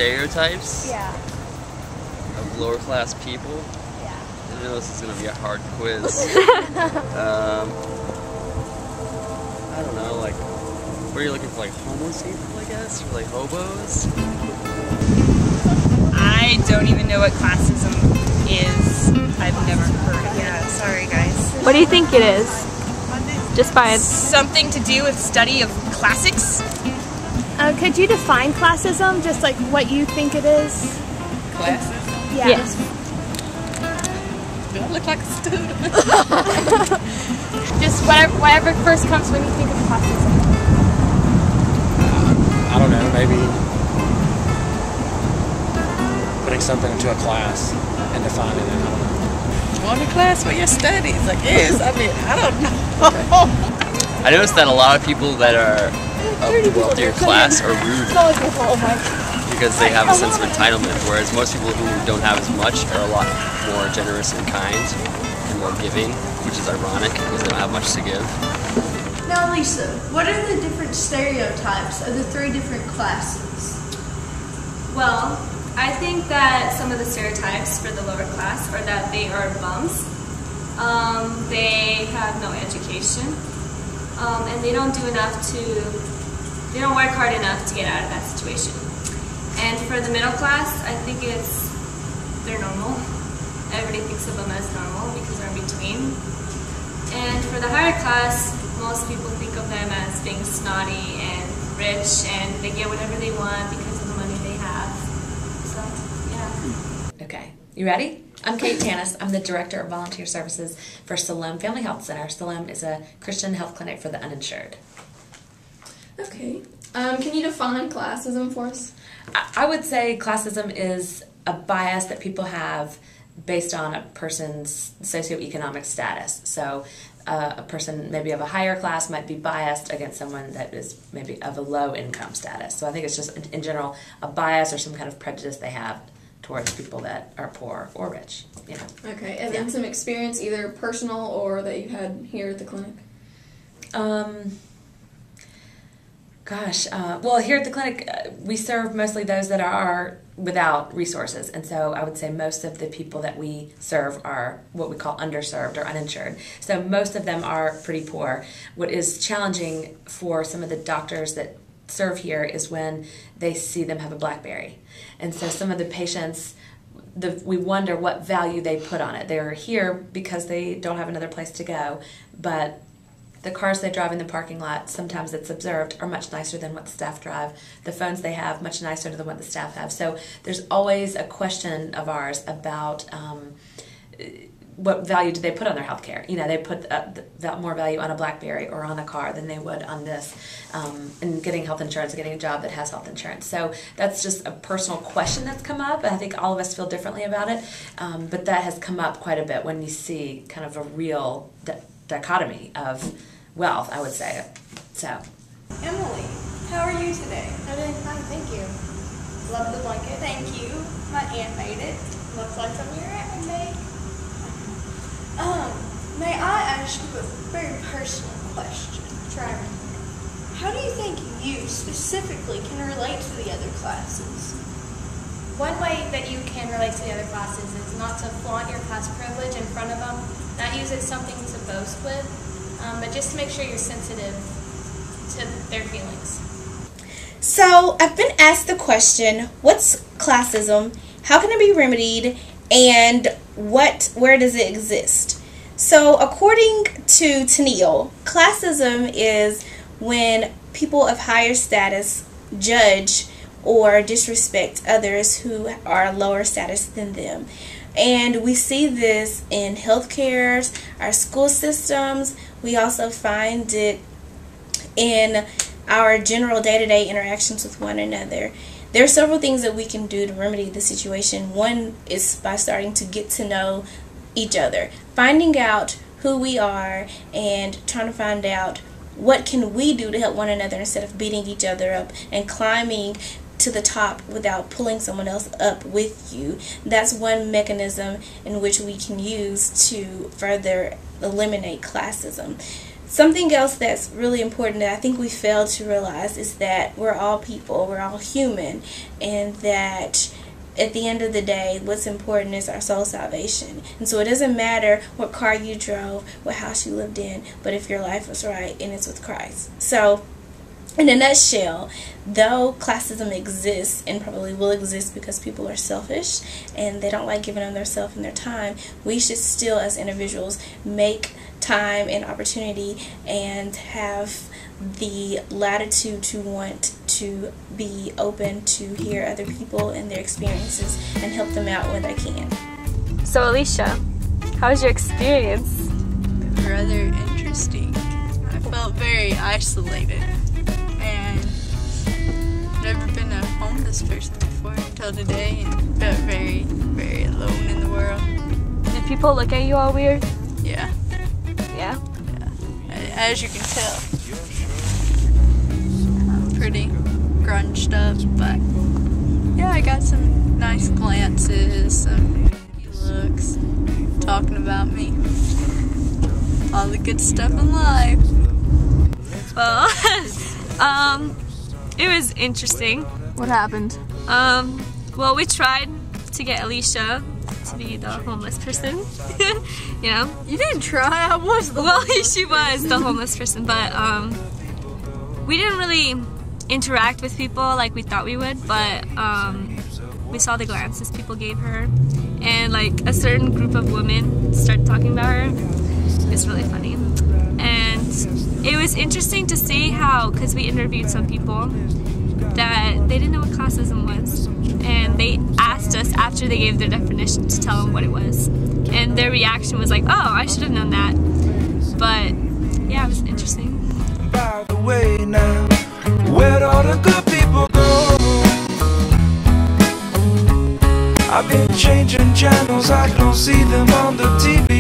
stereotypes Yeah. of lower class people. Yeah. I know this is going to be a hard quiz. I don't know, like, what are you looking for, like homeless people, I guess, or like hobos? I don't even know what classism is. I've never heard of it. Yeah, sorry guys. What do you think it is? Just by Something to do with study of classics? could you define classism? Just like what you think it is? Classism? Yeah. Yes. Do I look like a student? Just whatever first comes when you think of classism. I don't know, maybe putting something into a class and defining it. I don't know. Going to class for your studies, I guess. I mean, I don't know. I noticed that a lot of people that are of wealthier class are rude because they have a sense of entitlement, whereas most people who don't have as much are a lot more generous and kind and more giving, which is ironic because they don't have much to give. Now, Lisa, what are the different stereotypes of the three different classes? Well, I think that some of the stereotypes for the lower class are that they are bums, they have no education, and they don't work hard enough to get out of that situation. And for the middle class, I think they're normal. Everybody thinks of them as normal because they're in between. And for the higher class, most people think of them as being snotty and rich, and they get whatever they want because of the money they have. So, yeah. Okay, you ready? I'm Kate Tanis. I'm the Director of Volunteer Services for Salem Family Health Center. Salem is a Christian health clinic for the uninsured. Okay. Can you define classism for us? I would say classism is a bias that people have based on a person's socioeconomic status. So a person maybe of a higher class might be biased against someone that is maybe of a low income status. So I think it's just, in general, a bias or some kind of prejudice they have towards people that are poor or rich. You know. Okay, and then some experience, either personal or that you had here at the clinic? Well, here at the clinic, we serve mostly those that are without resources, and so I would say most of the people that we serve are what we call underserved or uninsured. So most of them are pretty poor. What is challenging for some of the doctors that serve here is when they see them have a BlackBerry. And so some of the patients, we wonder what value they put on it. They're here because they don't have another place to go, but the cars they drive in the parking lot, sometimes it's observed, are much nicer than what the staff drive. The phones they have, much nicer than what the staff have. So there's always a question of ours about what value do they put on their health care. You know, they put more value on a BlackBerry or on a car than they would on this, and getting health insurance, getting a job that has health insurance. So that's just a personal question that's come up. I think all of us feel differently about it, but that has come up quite a bit when you see kind of a real dichotomy of wealth, I would say. So, Emily, how are you today? I'm doing fine, thank you. Love the blanket. Thank you. My aunt made it. Looks like something your aunt would make. May I ask you a very personal question? Try me. How do you think you specifically can relate to the other classes? One way that you can relate to the other classes is not to flaunt your class privilege in front of them, not use it as something to boast with, but just to make sure you're sensitive to their feelings. So, I've been asked the question, what's classism, how can it be remedied, and where does it exist? So, according to Tennille, classism is when people of higher status judge or disrespect others who are lower status than them. And we see this in healthcare, our school systems. We also find it in our general day-to-day interactions with one another. There are several things that we can do to remedy the situation. One is by starting to get to know each other, finding out who we are and trying to find out what can we do to help one another instead of beating each other up and climbing to the top without pulling someone else up with you. That's one mechanism in which we can use to further eliminate classism. Something else that's really important that I think we fail to realize is that we're all people, we're all human, and that at the end of the day, what's important is our soul salvation. And so it doesn't matter what car you drove, what house you lived in, but if your life was right and it's with Christ. So, in a nutshell, though classism exists and probably will exist because people are selfish and they don't like giving of themselves and their time, we should still, as individuals, make time and opportunity and have the latitude to want to be open to hear other people and their experiences and help them out when they can. So Alicia, how was your experience? Rather interesting. I felt very isolated and never been a homeless person before until today, and felt very, very alone in the world. Did people look at you all weird? Yeah. Yeah? Yeah. As you can tell, I'm pretty grunged up, but yeah, I got some nice glances, some looks, talking about me, all the good stuff in life. Well, it was interesting. What happened? Well, we tried to get Alicia to be the homeless person. You know? You didn't try, I was the Well, she was the homeless person, but we didn't really interact with people like we thought we would, but we saw the glances people gave her, and like a certain group of women started talking about her. It's really funny. And it was interesting to see how, because we interviewed some people, that they didn't know what classism was. And they asked us after they gave their definition to tell them what it was. And their reaction was like, oh, I should have known that. But yeah, it was interesting. By the way now, where'd all the good people go? I've been changing channels, I don't see them on the TV.